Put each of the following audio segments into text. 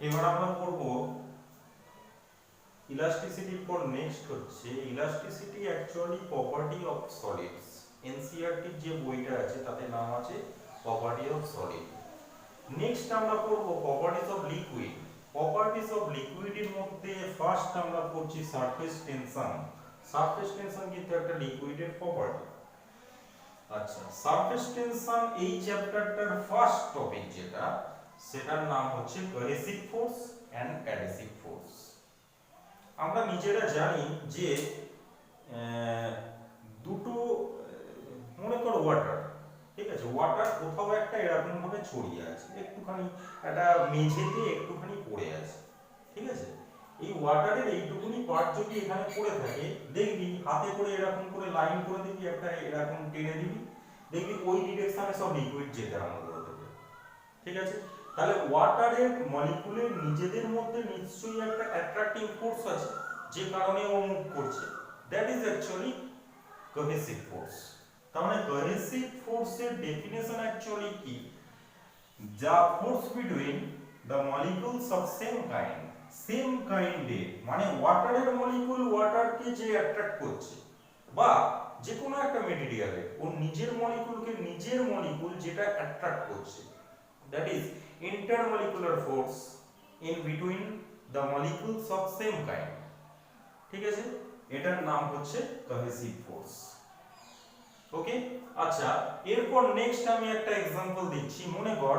এবার আমরা পড়ব ইলাস্টিসিটির পর নেক্সট হচ্ছে elasticity actually property of solids. এনসিইআরটির যে বইটা আছে তাতে নাম আছে প্রপার্টি অফ সলিড। নেক্সট আমরা পড়ব properties of liquid. Properties of লিকুইডের মধ্যে ফার্স্ট আমরা পড়ছি সারফেস টেনশন। সারফেস টেনশন কিন্তু একটা লিকুইডের প্রপার্টি। আচ্ছা, সারফেস টেনশন এই চ্যাপ্টারটার ফার্স্ট টপিক যেটা, সেটার নাম হচ্ছে cohesive force and adhesive force. আমরা নিজেরা জানি যে দুটো, মনে করো ওয়াটার, ঠিক আছে, ওয়াটার কোথাও একটা এরকম ভাবে ছড়িয়ে আছে, একটুখানি একটা মেঝেতে একটুখানি পড়ে আছে, ঠিক আছে। এই ওয়াটারের এইটুকুনি পার্ট যদি এখানে পড়ে থাকে, দেখবি হাতে করে এরকম করে লাইন করে দিবি, একটা এরকম টেনে দিবি, দেখবি ওই ডিরেকশনে সব লিকুইড যেতে আরম্ভ করে দেবে, ঠিক আছে। তাহলে ওয়াটারের মলিকুলের নিজেদের মধ্যে নিশ্চয়ই একটা অ্যাট্রাক্টিং ফোর্স আছে, যে কারণে ও মুভ করছে, that is actually cohesive force. তার মানে কোহেসিভ ফোর্সের ডেফিনেশন অ্যাকচুয়ালি কি? যা force between the molecules of same kind, same কাইন্ডের, মানে ওয়াটারের মলিকুল ওয়াটারকে যে অ্যাট্রাক্ট করছে, বা যে কোনো একটা মেটেরিয়ালের ওর নিজের মলিকুলকে নিজের মলিকুল যেটা অ্যাট্রাক্ট করছে, that is intermolecular force in between the molecules of same kind, ঠিক আছে, এটার নাম হচ্ছে কোহেসিভ ফোর্স। ওকে, আচ্ছা, এরপর নেক্সট আমি একটা एग्जांपल দিচ্ছি। মনে কর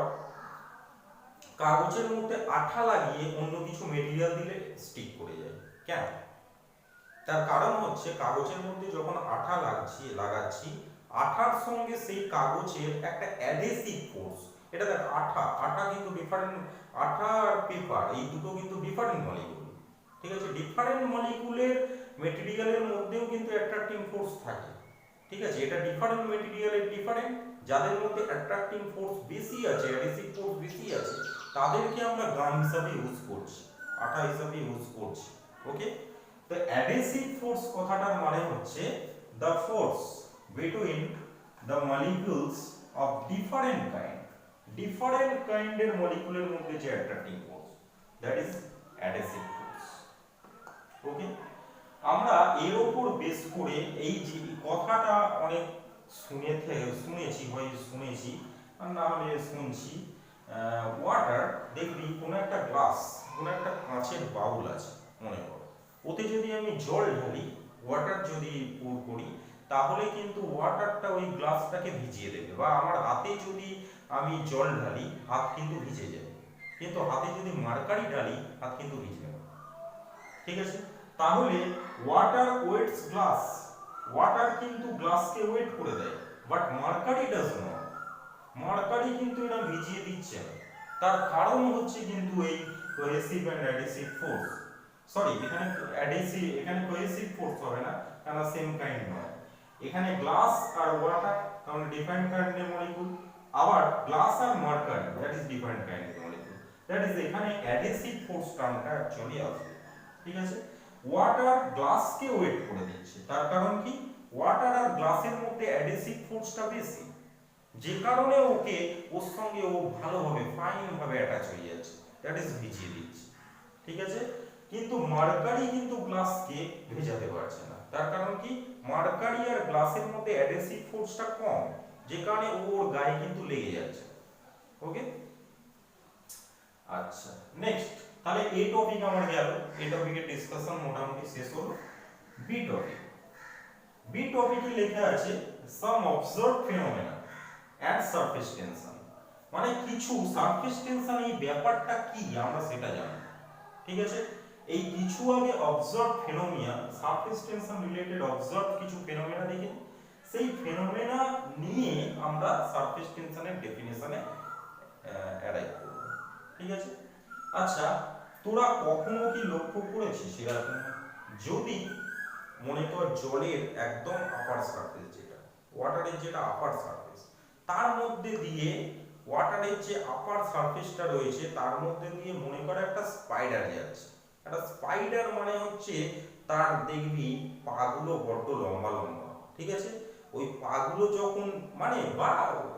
কাগজের মধ্যে আঠা লাগিয়ে অন্য কিছু মেটেরিয়াল দিলে স্টিক করে যায়, কেন? তার কারণ হচ্ছে কাগজের মধ্যে যখন আঠা লাগাচ্ছি, আঠার সঙ্গে সেই কাগজের একটা অ্যাডহেসিভ ফোর্স। এটা দেখ, আঠা কিন্তু ডিফারেন্ট, আঠা আর পেপার এই দুটো কিন্তু ডিফারেন্ট মলিকুল, ঠিক আছে। ডিফারেন্ট মলিকুলের মেটেরিয়ালের মধ্যেও কিন্তু অ্যাট্রাক্টিং ফোর্স থাকে, ঠিক আছে। এটা ডিফারেন্ট মেটেরিয়ালের ডিফারেন্ট, যাদের মধ্যে অ্যাট্রাক্টিং ফোর্স বেশি আছে, অ্যাডহেসিভ ফোর্স বেশি আছে, তাদেরকে আমরা গাম হিসাবে ইউজ করছি, আঠা হিসাবে ইউজ করছি। ওকে, তো অ্যাডহেসিভ ফোর্স কথাটার মানে হচ্ছে the force between the molecules of different kind, different কাইন্ডের মলিকুলের মধ্যে যে attracting force, that is adhesive force. Okay, আমরা এর উপর বেস করে এই যে কথাটা অনেক শুনেছি আর না হলে শুনছি। ওয়াটার, দেখবি কোনো একটা গ্লাস, কোনো একটা কাঁচের বাউল আছে, মনে কর, ওতে যদি আমি জল ঢালি, ওয়াটার যদি পুর করি, তাহলে কিন্তু ওয়াটারটা ওই গ্লাসটাকে ভিজিয়ে দেবে, বা আমার হাতে যদি আমি জল ঢালি, হাত কিন্তু ভিজে যাবে, কিন্তু হাতে যদি মার্কারি ঢালি, হাত কিন্তু ভিজে যাবে, ঠিক আছে। তাহলে ওয়াটার ওয়েটস গ্লাস, ওয়াটার কিন্তু গ্লাসকে ওয়েট করে দেয়, but mercury does not, mercury কিন্তু এটা ভিজিয়ে দিচ্ছে না। তার কারণ হচ্ছে কিন্তু এই cohesive and adhesive force, sorry এখানে অ্যাডহেসিভ, এখানে কোহেসিভ ফোর্স হবে না, কারণ সেম কাইন্ড নয়। এখানে গ্লাস আর ওয়াটার কারণ ডিফারেন্ট কাইন্ডের মলিকুল, আবার গ্লাস আর মার্কারি দ্যাট ইজ ডিফারেন্ট কাইন্ডের মলিকুল, দ্যাট ইজ এখানে অ্যাডহেসিভ ফোর্স টার্মটা অ্যাকচুয়ালি আসবে, ঠিক আছে। ওয়াটার গ্লাসকে ওয়েট করে দিচ্ছে, তার কারণ কি? ওয়াটার আর গ্লাসের মধ্যে অ্যাডহেসিভ ফোর্সটা বেশি, যে কারণে ওকে ওর সঙ্গে ও ভালোভাবে ফাইন ভাবে অ্যাটাচ হয়ে যাচ্ছে, দ্যাট ইজ ভিজিয়ে দিচ্ছে, ঠিক আছে। কিন্তু মার্কারি কিন্তু গ্লাসকে ভেজাতে পারছে না, তার কারণ কি? মার্কারি আর গ্লাসের মধ্যে অ্যাডহেসিভ ফোর্সটা কম, যে কারণে ওর গায়ে কিন্তু লেগে যাচ্ছে। ওকে, আচ্ছা, নেক্সট, তাহলে এই টপিক আমার গেল, এই টপিকের ডিসকাশন মোটামুটি শেষ হলো। বি টপিক, বি টপিকে লেখা আছে সাম অবজার্ভড ফিনোমেনা এট সারফেস টেনশন, মানে কিছু সারফেস টেনশন এই ব্যাপারটা কি আমরা সেটা জানি, ঠিক আছে। এই কিছু আগে observed ফিনোমেনা, surface tension related observed কিছু ফিনোমেনা দেখি, সেই ফিনোমেনা নিয়ে আমরা সারফেস টেনশনের ডেফিনেশনে অ্যারাইভ করব, ঠিক আছে। আচ্ছা, তোরা কখনো কি লক্ষ্য করেছিস এরকম, যদি মনে কর জলের একদম আপার সারফেস, যেটা ওয়াটারের যেটা আপার সারফেস, তার মধ্যে দিয়ে ওয়াটারের যে আপার সারফেসটা রয়েছে তার মধ্যে দিয়ে মনে কর একটা স্পাইডার যাচ্ছে। একটা স্পাইডার মানে হচ্ছে তার দেখবি পাগুলো বড্ড লম্বা লম্বা, ঠিক আছে। ওই পাগুলো যখন মানে বা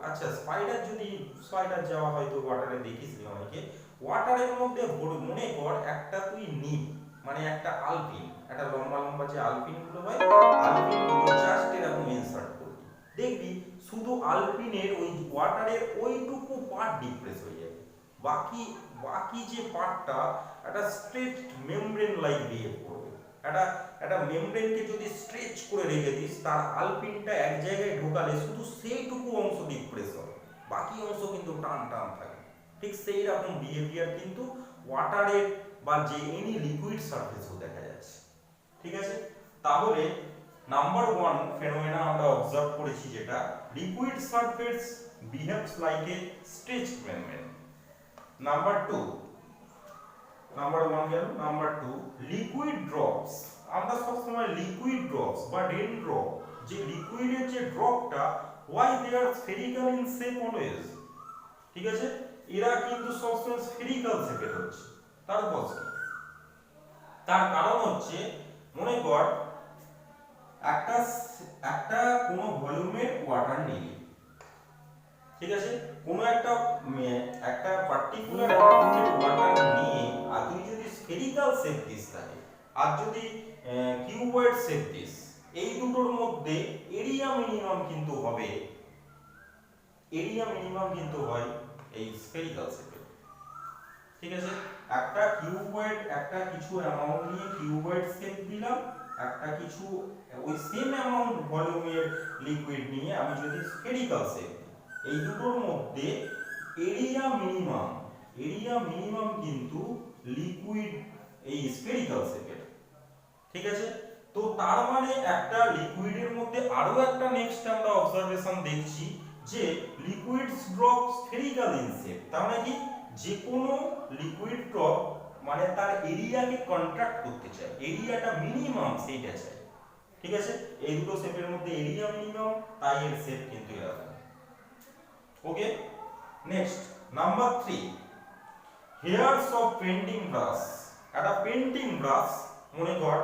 আচ্ছা স্পাইডার যাওয়া হয়তো ওয়াটারে দেখিস অনেকে, ওয়াটারের মধ্যে মনে কর একটা তুই নিপ মানে একটা আলপিন, একটা লম্বা লম্বা যে আলপিন গুলো হয়, আলপিন গুলো জাস্ট এরকম ইনসার্ট করবি, দেখবি শুধু আলপিনের ওই ওয়াটারের ওইটুকু পার্ট ডিপ্রেস হয়ে যাবে, বাকি বাকি যে পার্টটা একটা স্ট্রেট মেমব্রেন লাইক বিহেভ করবে। একটা একটা মেমব্রেনকে যদি স্ট্রেচ করে রেখে দিস, তার আলপিনটা এক জায়গায় ঢোকালে শুধু সেইটুকু অংশ ডিপ্রেস হবে, বাকি অংশ কিন্তু টান টান থাকে। ঠিক সেই রকম বিহেভিয়ার কিন্তু ওয়াটারের বা যে এনি লিকুইড সারফেসও দেখা যাচ্ছে। ঠিক আছে, তাহলে নাম্বার 1 ফেনোমেনা আমরা অবজার্ভ করেছি, যেটা liquid surface behaves like a stretched membrane. Number 2, number 1 গেল। Number 2, liquid drops. আমরা সব সময় লিকুইড ড্রপস বা রেন ড্রপ, যে লিকুইডের যে ড্রপটা, why they are spherical in shape always, ঠিক আছে, এরা কিন্তু সবসময় স্ফেরিক্যাল শেপের হচ্ছে। তার কজ কি? তার কারণ হচ্ছে, মনে কর একটা একটা কোনো ভলিউমের ওয়াটার নিলি, ঠিক আছে, কোনো একটা একটা পার্টিকুলার ভলিউমের ওয়াটার নিয়ে আর তুই যদি স্ফেরিক্যাল শেপ দিস থাকে আর যদি কিউবয়েড শেপ দিস, এই দুটোর মধ্যে এরিয়া মিনিমাম কিন্তু হবে, এরিয়া মিনিমাম কিন্তু হয় এই স্ফেরিক্যাল শেপে। ঠিক আছে, একটা কিউবয়েড একটা কিছু অ্যামাউন্ট নিয়ে কিউবয়েড শেপ দিলাম, একটা কিছু ওই সেম অ্যামাউন্ট ভলিউমের লিকুইড নিয়ে আমি যদি স্ফেরিক্যাল শেপ দিই, এই দুটোর মধ্যে এরিয়া মিনিমাম কিন্তু লিকুইড এই স্ফেরিক্যাল শেপের। ঠিক আছে, তো তার মানে একটা লিকুইডের মধ্যে আরো একটা নেক্সট আমরা অবজারভেশন দেখছি যে liquids drop spherical in shape. তার মানে কি, যে কোনো লিকুইড ড্রপ মানে তার এরিয়াকে কন্ট্রাক্ট করতে চায়, এরিয়াটা মিনিমাম সেইটা চাই। ঠিক আছে, এই দুটো শেপের মধ্যে এরিয়া মিনিমাম, তাই এর শেপ কিন্তু এরকম। Okay, next number 3, hairs of painting brush. একটা পেন্টিং ব্রাশ, মনে কর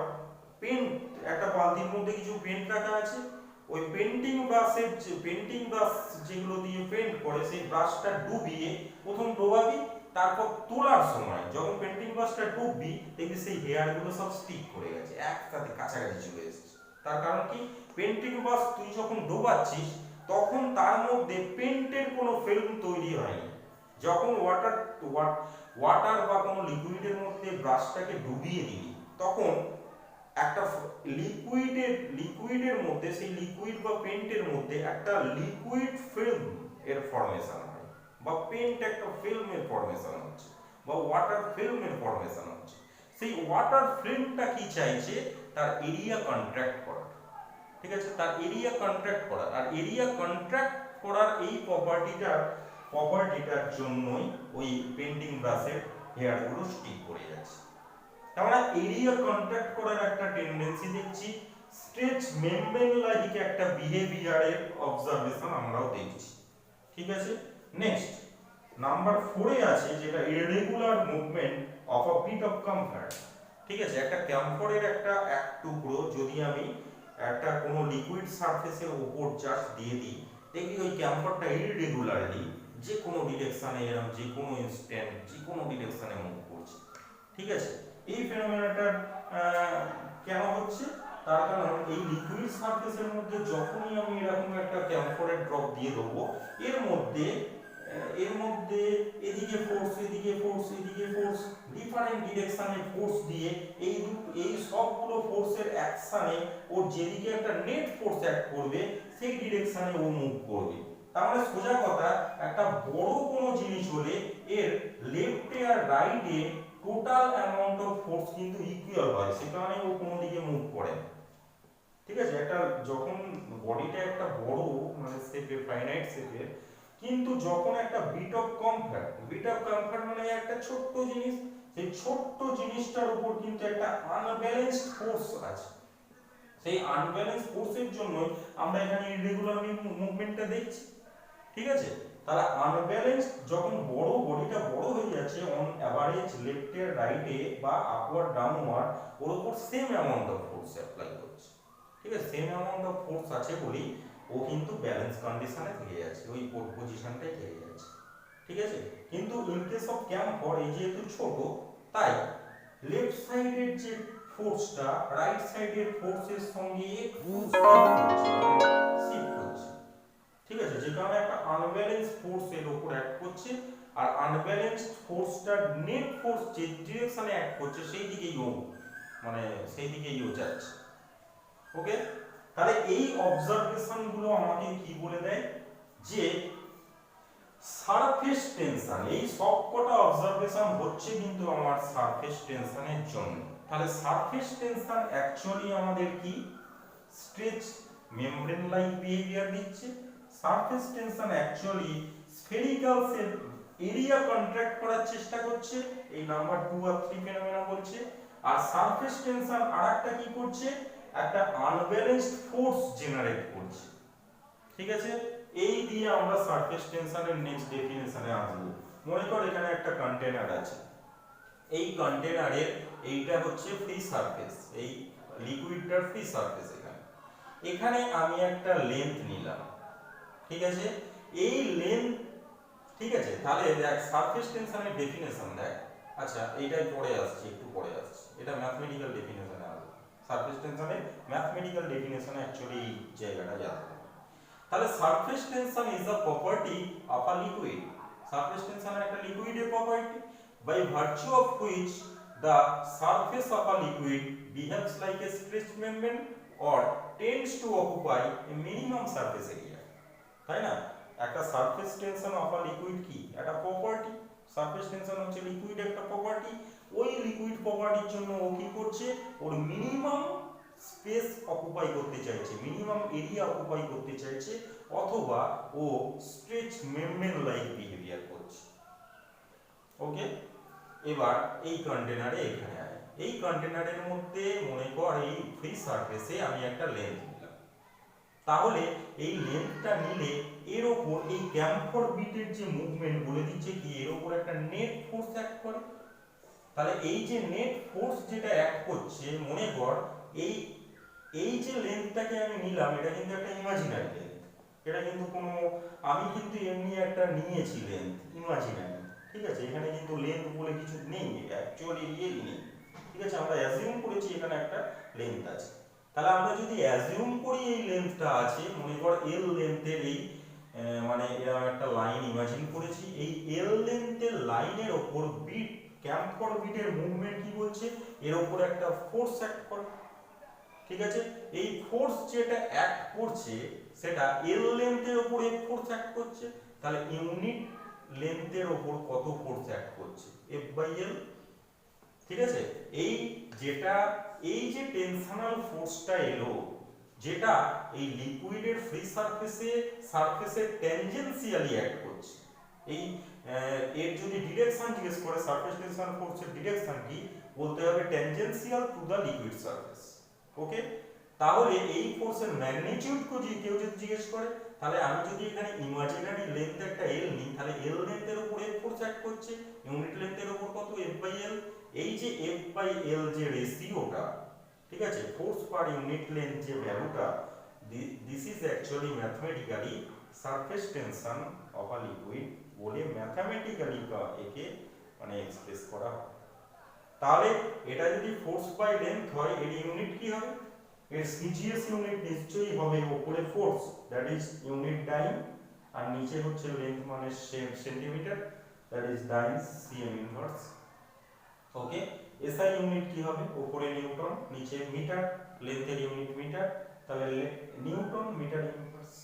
পেন্ট, একটা বালতির মধ্যে কিছু পেন্ট রাখা আছে, ওই পেন্টিং ব্রাশ যেগুলো দিয়ে পেন্ট করে, সেই ব্রাশটা ডুবিয়ে প্রথম ডোবাবি, তারপর তোলার সময় যখন পেন্টিং ব্রাশটা ডুববি, দেখবি সেই হেয়ার গুলো সব স্টিক করে গেছে, একসাথে কাছাকাছি চলে এসেছে। তার কারণ কি, পেন্টিং ব্রাশ তুই যখন ডোবাচ্ছিস তখন তার মধ্যে পেন্টের কোনো ফিল্ম তৈরি হয়নি। যখন ওয়াটার বা কোনো লিকুইডের মধ্যে ব্রাশটাকে ডুবিয়ে দিবি, তখন একটা লিকুইডের মধ্যে, সেই লিকুইড বা পেন্টের মধ্যে একটা লিকুইড ফিল্ম এর ফর্মেশন হয়, বা পেন্ট একটা ফিল্মের ফর্মেশন হচ্ছে, বা ওয়াটার ফিল্মের ফর্মেশন হচ্ছে। সেই ওয়াটার ফিল্মটা কি চাইছে, তার এরিয়া কন্ট্রাক্ট করা। ঠিক আছে, তার এরিয়া কন্ট্রাক্ট করা, আর এরিয়া কন্ট্রাক্ট করার এই প্রপার্টিটার জন্যই ওই পেন্টিং ব্রাশের হেয়ারগুলো স্টিক করে যাচ্ছে। আমরা এরিয়া কন্ট্রাক্ট করার একটা টেন্ডেন্সি দেখছি, স্ট্রেচ মেমব্রেন লাইক একটা বিহেভিয়ারের অবজারভেশন আমরাও দেখছি। ঠিক আছে, নেক্সট নাম্বার 4 এ আছে যেটা irregular movement of a bit of comfort. ঠিক আছে, একটা ক্যাম্ফরের একটা এক টুকরো যদি আমি একটা কোনো লিকুইড সারফেসের উপর জাস্ট দিয়ে দিই, দেখি ওই ক্যাম্ফরটা ইররেগুলারলি যে কোনো ডিরেকশনে, এরকম যে কোনো ইনস্ট্যান্ট যে কোনো ডিরেকশনে মুভ করছে। ঠিক আছে, এই ফেনোমেনাটা কেন হচ্ছে, তার কারণ এই লিকুইড সারফেসের মধ্যে যখনই আমি এরকম একটা ক্যাম্ফরের ড্রপ দিয়ে দেবো, এর মধ্যে এদিকে ফোর্স এদিকে ফোর্স এদিকে ফোর্স, ডিফারেন্ট ডিরেকশনে ফোর্স দিয়ে এই সবগুলো ফোর্সের অ্যাকশনে ওর যেদিকে একটা নেট ফোর্স অ্যাক্ট করবে সেই ডিরেকশনে ও মুভ করবে। তার মানে সোজা কথা, একটা বড় কোনো জিনিস হলে এর লেফটে আর রাইটে টোটাল অ্যামাউন্ট অফ ফোর্স কিন্তু ইকুয়াল হয়, সে কারণে ও কোনো দিকে মুভ করে। ঠিক আছে, একটা যখন বডিটা একটা বড় মানে শেপে ফাইনাইট শেপের, কিন্তু যখন একটা বিট অফ কমফর্ট মানে একটা ছোট্ট জিনিস, সেই ছোট্ট জিনিসটার উপর কিন্তু একটা আনব্যালেন্সড ফোর্স আছে, সেই আনব্যালেন্স ফোর্সের জন্য আমরা এখানে ইররেগুলার মুভমেন্টটা দেখছি। ঠিক আছে, তাহলে আনব্যালেন্স যখন বডিটা বড় হয়ে যাচ্ছে, অন এভারেজ লেফটে রাইটে বা আপওয়ার্ড ডাউনওয়ার্ড ওর উপর same amount of force apply করছে। ঠিক আছে, সেম অ্যামাউন্ট অফ ফোর্স আছে বলি ও কিন্তু ব্যালেন্স কন্ডিশনে থেকে যাচ্ছে, ওই পজিশনটাই থেকে যাচ্ছে, ঠিক আছে। কিন্তু ইন কেস অফ ক্যাম্ফর এই যেহেতু ছোট, তাই লেফট সাইডের যে ফোর্সটা রাইট সাইডের ফোর্সের সঙ্গে একটু শিফট হচ্ছে, ঠিক আছে, যে কারণে একটা আনব্যালেন্স ফোর্স এর উপর অ্যাক্ট করছে, আর আনব্যালেন্স ফোর্সটা নেট ফোর্স যে ডিরেকশনে অ্যাক্ট করছে সেই দিকেই ও মানে সেই দিকেই ও যাচ্ছে। ওকে, তাহলে এই অবজারভেশন গুলো আমাকে কি বলে দেয় যে সারফেস টেনশন, এই সবকটা অবজারভেশন হচ্ছে কিন্তু আমার সারফেস টেনশনের জন্য। তাহলে সারফেস টেনশন অ্যাকচুয়ালি আমাদের কি স্ট্রেচ মেমব্রেন লাইক বিহেভিয়ার দিচ্ছে। Surface tension actually spherical shell area contract করার চেষ্টা করছে, এই নাম্বার 2 আর 3 ফেনোমেনা বলছে। আর সারফেস টেনশন আরেকটা কি করছে, একটা আনব্যালেন্সড ফোর্স জেনারেট করছে, ঠিক আছে। এই দিয়ে আমরা সারফেস টেনশনের নেক্সট ডেফিনেশনে আসব। মনে কর এখানে একটা কন্টেনার আছে, এই কন্টেনারের এইটা হচ্ছে ফ্রি সারফেস, এই লিকুইডটার ফ্রি সারফেস। এখানে আমি একটা লেন্থ নিলাম, ঠিক আছে, এই লেন্থ, ঠিক আছে। তাহলে দেখ সারফেস টেনশনের ডেফিনেশন দেখ, আচ্ছা এইটাই পরে আসছে, একটু পরে আসছে, এটা ম্যাথমেটিক্যাল ডেফিনেশনে আসবে। সারফেস টেনশনের ম্যাথমেটিক্যাল ডেফিনেশনে অ্যাকচুয়ালি এই জায়গাটা যাবে। তাহলে surface tension is a property of a liquid. Surface tension একটা লিকুইডের property, by virtue of which the surface of a liquid behaves like a stretched membrane or tends to occupy a minimum surface area, তাই না। একটা surface tension of a liquid কি একটা property, surface tension হচ্ছে liquid একটা property. ওই liquid প্রপার্টির জন্য ও কি করছে, ওর মিনিমাম স্পেস অকুপাই করতে চাইছে, মিনিমাম এরিয়া অকুপাই করতে চাইছে, অথবা ও স্ট্রেচ মেমব্রেন লাইক বিহেভিয়ার করছে। ওকে, এবার এই কন্টেনারে এখানে আয়, এই কন্টেনারের মধ্যে মনে কর এই ফ্রি সারফেসে আমি একটা লেন্থ নিলাম। তাহলে এই লেন্থটা নিলে এর উপর এই ক্যামফর বিটের যে মুভমেন্ট বলে দিচ্ছে কি এর উপর একটা নেট ফোর্স অ্যাক্ট করে। তাহলে এই যে নেট ফোর্স যেটা অ্যাক্ট করছে, মনে কর এই এই যে লেন্থটাকে আমি নিলাম, এটা কিন্তু একটা ইমাজিনারি লেন্থ, এটা কিন্তু কোনো আমি কিন্তু এমনি একটা নিয়েছি লেন্থ ইমাজিনারি, ঠিক আছে। এখানে কিন্তু লেন্থ বলে কিছু নেই, অ্যাকচুয়ালি রিয়েলি নেই, ঠিক আছে। আমরা অ্যাজিউম করেছি এখানে একটা লেন্থ আছে। তাহলে আমরা যদি অ্যাজিউম করি এই লেন্থটা আছে, মনে কর এল লেন্থের এই মানে এরকম একটা লাইন ইমাজিন করেছি, এই এল লেন্থের লাইনের ওপর বিট ক্যামফর বিটের মুভমেন্ট কি বলছে, এর ওপর একটা ফোর্স অ্যাক্ট করে, ঠিক আছে। এই ফোর্স যেটা অ্যাক্ট করছে সেটা এল লেন্থের উপরে ফোর্স অ্যাক্ট করছে, তাহলে ইউনিট লেন্থের উপর কত ফোর্স অ্যাক্ট করছে, এফ বাই এল, ঠিক আছে। এই যেটা এই যে টেনশনাল ফোর্সটা এলো, যেটা এই লিকুইডের ফ্রি সারফেসে ট্যানজেনশিয়ালি অ্যাক্ট করছে, এই এর যদি ডিরেকশন জিজ্ঞেস করে সারফেস টেনশনাল ফোর্সের ডিরেকশন কি, বলতে হবে tangential to the liquid surface. Okay, তাহলে এই ফোর্সের ম্যাগনিটিউড কেউ যদি জিজ্ঞেস করে, তাহলে আমি যদি এখানে ইমাজিনারি লেন্থ একটা এল নিই, তাহলে এল লেন্থের উপরে ফোর্স অ্যাক্ট করছে, ইউনিট লেন্থের উপর কত, এফ বাই এল। এই যে এফ বাই এল যে রেশিওটা, ঠিক আছে, ফোর্স পার ইউনিট লেন্থ যে ভ্যালুটা, this is actually mathematically surface tension of a liquid বলে ম্যাথমেটিক্যালি একে মানে এক্সপ্রেস করা হয়। তাহলে এটা যদি ফোর্স বাই লেন্থ হয়, এর ইউনিট কি হবে, এর সিজিএস ইউনিট নিশ্চয়ই হবে উপরে force, that is unit dyne, আর নিচে হচ্ছে লেন্থ মানে centimetre, that is dyne CM inverse. Okay, SI unit কি হবে, উপরে নিউটন, নিচে মিটার, লেন্থের ইউনিট মিটার, তাহলে নিউটন মিটার ইনভার্স।